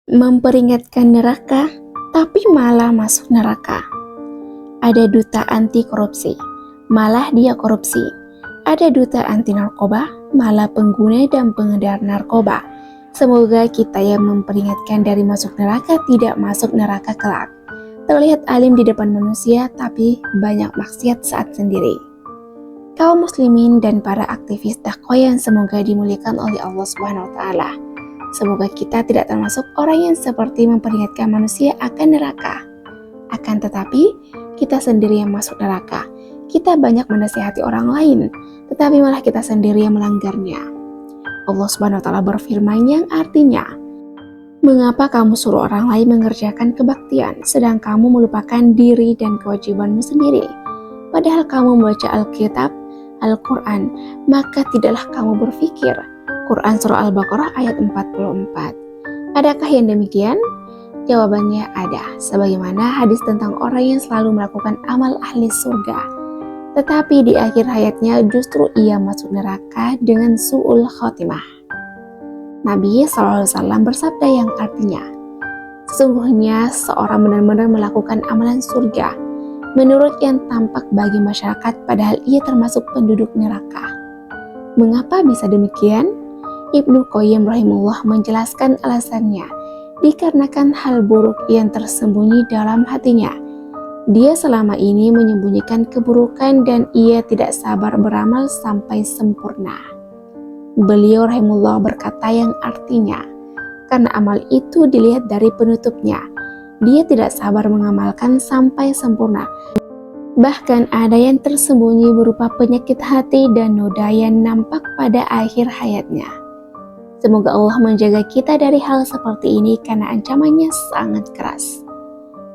Memperingatkan neraka, tapi malah masuk neraka. Ada duta anti korupsi, malah dia korupsi. Ada duta anti narkoba, malah pengguna dan pengedar narkoba. Semoga kita yang memperingatkan dari masuk neraka tidak masuk neraka kelak. Terlihat alim di depan manusia, tapi banyak maksiat saat sendiri. Kaum muslimin dan para aktivis dakwah yang semoga dimuliakan oleh Allah Subhanahu wa taala. Semoga kita tidak termasuk orang yang seperti memperingatkan manusia akan neraka. Akan tetapi, kita sendiri yang masuk neraka. Kita banyak menasihati orang lain, tetapi malah kita sendiri yang melanggarnya. Allah Subhanahu wa taala berfirman yang artinya, "Mengapa kamu suruh orang lain mengerjakan kebaktian, sedang kamu melupakan diri dan kewajibanmu sendiri? Padahal kamu membaca Alkitab, Al-Quran, maka tidaklah kamu berpikir." Quran Surah Al-Baqarah ayat 44. Adakah yang demikian? Jawabannya ada, sebagaimana hadis tentang orang yang selalu melakukan amal ahli surga, tetapi di akhir hayatnya justru ia masuk neraka dengan su'ul khotimah. Nabi SAW bersabda yang artinya, sesungguhnya seorang benar-benar melakukan amalan surga menurut yang tampak bagi masyarakat, padahal ia termasuk penduduk neraka. Mengapa bisa demikian? Ibnu Qayyim rahimahullah menjelaskan alasannya, dikarenakan hal buruk yang tersembunyi dalam hatinya. Dia selama ini menyembunyikan keburukan dan ia tidak sabar beramal sampai sempurna. Beliau rahimahullah berkata yang artinya, karena amal itu dilihat dari penutupnya, dia tidak sabar mengamalkan sampai sempurna. Bahkan ada yang tersembunyi berupa penyakit hati dan noda yang nampak pada akhir hayatnya. Semoga Allah menjaga kita dari hal seperti ini karena ancamannya sangat keras.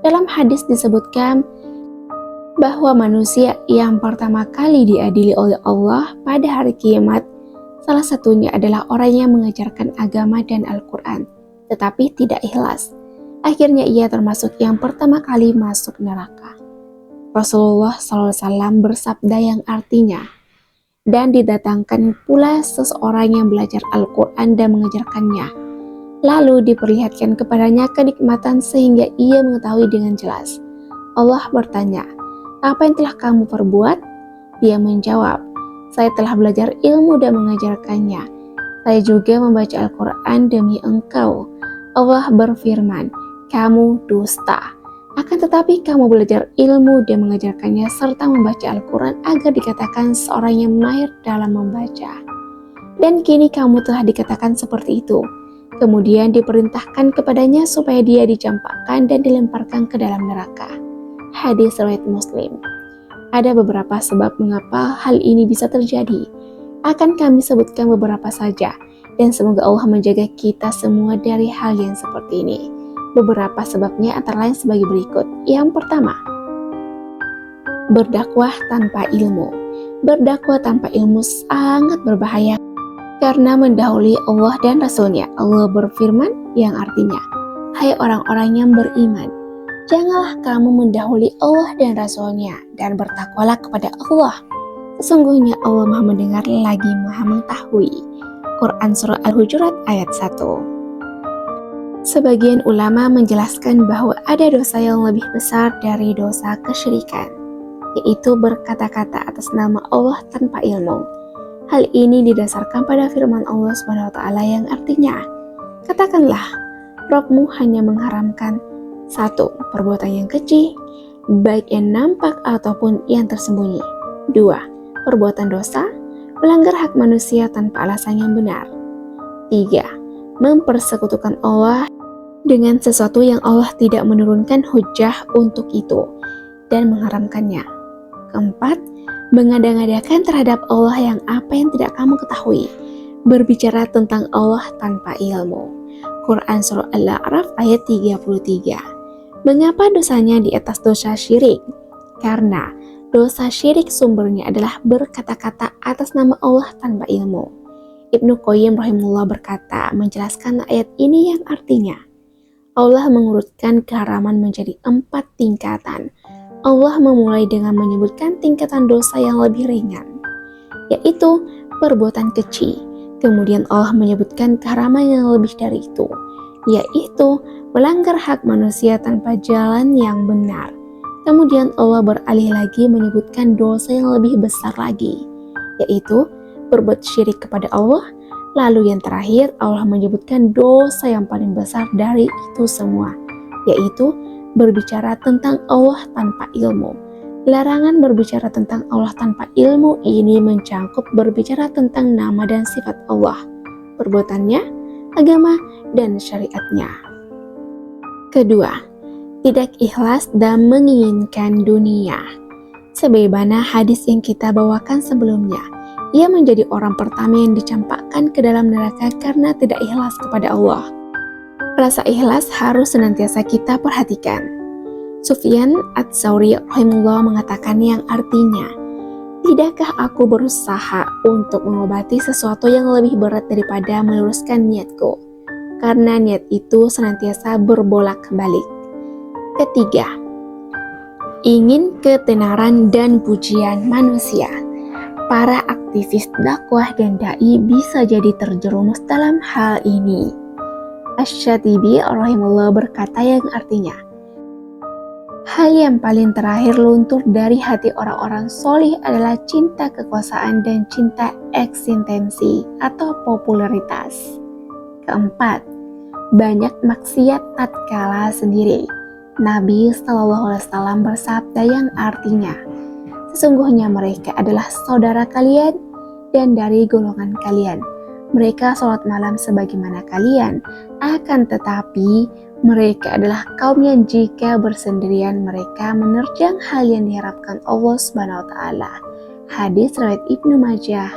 Dalam hadis disebutkan bahwa manusia yang pertama kali diadili oleh Allah pada hari kiamat, salah satunya adalah orang yang mengajarkan agama dan Al-Quran, tetapi tidak ikhlas. Akhirnya ia termasuk yang pertama kali masuk neraka. Rasulullah SAW bersabda yang artinya, dan didatangkan pula seseorang yang belajar Al-Quran dan mengajarkannya. Lalu diperlihatkan kepadanya kenikmatan sehingga ia mengetahui dengan jelas. Allah bertanya, apa yang telah kamu perbuat? Dia menjawab, saya telah belajar ilmu dan mengajarkannya. Saya juga membaca Al-Quran demi engkau. Allah berfirman, kamu dusta. Akan tetapi kamu belajar ilmu dan mengajarkannya serta membaca Al-Quran agar dikatakan seorang yang mahir dalam membaca. Dan kini kamu telah dikatakan seperti itu. Kemudian diperintahkan kepadanya supaya dia dicampakkan dan dilemparkan ke dalam neraka. Hadis riwayat Muslim. Ada beberapa sebab mengapa hal ini bisa terjadi. Akan kami sebutkan beberapa saja. Dan semoga Allah menjaga kita semua dari hal yang seperti ini. Beberapa sebabnya antara lain sebagai berikut. Yang pertama, berdakwah tanpa ilmu. Berdakwah tanpa ilmu sangat berbahaya karena mendahului Allah dan Rasulnya. Allah berfirman yang artinya, hai orang-orang yang beriman, janganlah kamu mendahului Allah dan Rasulnya dan bertakwalah kepada Allah. Sesungguhnya Allah Maha mendengar lagi Maha mengetahui. Quran Surah Al-Hujurat ayat 1. Sebagian ulama menjelaskan bahwa ada dosa yang lebih besar dari dosa kesyirikan, yaitu berkata-kata atas nama Allah tanpa ilmu. Hal ini didasarkan pada firman Allah SWT yang artinya, katakanlah, Rabbmu hanya mengharamkan 1. Perbuatan yang keji, baik yang nampak ataupun yang tersembunyi. 2. Perbuatan dosa, melanggar hak manusia tanpa alasan yang benar. 3. Mempersekutukan Allah dengan sesuatu yang Allah tidak menurunkan hujjah untuk itu dan mengharamkannya. 4. Mengada-ngadakan terhadap Allah yang apa yang tidak kamu ketahui, berbicara tentang Allah tanpa ilmu. Quran Surah Al-A'raf ayat 33. Mengapa dosanya di atas dosa syirik? Karena dosa syirik sumbernya adalah berkata-kata atas nama Allah tanpa ilmu. Ibnu Qayyim rahimahullah berkata menjelaskan ayat ini yang artinya, Allah mengurutkan keharaman menjadi 4 tingkatan. Allah memulai dengan menyebutkan tingkatan dosa yang lebih ringan, yaitu perbuatan keji. Kemudian Allah menyebutkan keharaman yang lebih dari itu, yaitu melanggar hak manusia tanpa jalan yang benar. Kemudian Allah beralih lagi menyebutkan dosa yang lebih besar lagi, yaitu berbuat syirik kepada Allah. Lalu yang terakhir Allah menyebutkan dosa yang paling besar dari itu semua, yaitu berbicara tentang Allah tanpa ilmu. Larangan berbicara tentang Allah tanpa ilmu ini mencangkup berbicara tentang nama dan sifat Allah, perbuatannya, agama, dan syariatnya. Kedua, tidak ikhlas dan menginginkan dunia. Sebagaimana hadis yang kita bawakan sebelumnya, ia menjadi orang pertama yang dicampakkan ke dalam neraka karena tidak ikhlas kepada Allah. Rasa ikhlas harus senantiasa kita perhatikan. Sufyan Ats-Tsauri rahimahullah mengatakan yang artinya, tidakkah aku berusaha untuk mengobati sesuatu yang lebih berat daripada meluruskan niatku? Karena niat itu senantiasa berbolak-balik. Ketiga, ingin ketenaran dan pujian manusia. Para aktivis dakwah dan dai bisa jadi terjerumus dalam hal ini. Asy-Syatibi rahimahullah berkata yang artinya, hal yang paling terakhir luntur dari hati orang-orang solih adalah cinta kekuasaan dan cinta eksistensi atau popularitas. Keempat, banyak maksiat tatkala sendiri. Nabi SAW bersabda yang artinya, sesungguhnya mereka adalah saudara kalian dan dari golongan kalian. Mereka sholat malam sebagaimana kalian, akan tetapi mereka adalah kaum yang jika bersendirian mereka menerjang hal yang diharapkan Allah Subhanahu wa Ta'ala. Hadis riwayat Ibnu Majah.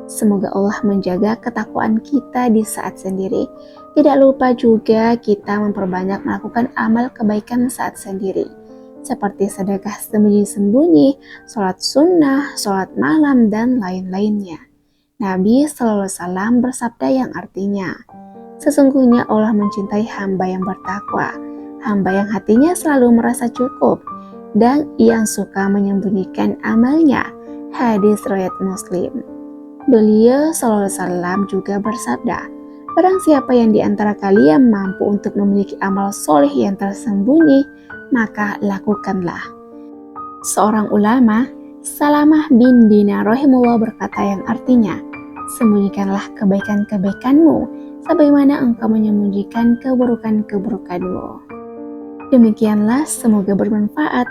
Semoga Allah menjaga ketakwaan kita di saat sendiri. Tidak lupa juga kita memperbanyak melakukan amal kebaikan saat sendiri, seperti sedekah sembunyi-sembunyi, sholat sunnah, sholat malam, dan lain-lainnya. Nabi SAW bersabda yang artinya, sesungguhnya Allah mencintai hamba yang bertakwa, hamba yang hatinya selalu merasa cukup, dan yang suka menyembunyikan amalnya. Hadis riwayat Muslim. Beliau SAW juga bersabda, barang siapa yang di antara kalian mampu untuk memiliki amal soleh yang tersembunyi, maka lakukanlah. Seorang ulama, Salamah bin Dinar rahimahullah berkata yang artinya, sembunyikanlah kebaikan-kebaikanmu sebagaimana engkau menyembunyikan keburukan-keburukanmu. Demikianlah, semoga bermanfaat.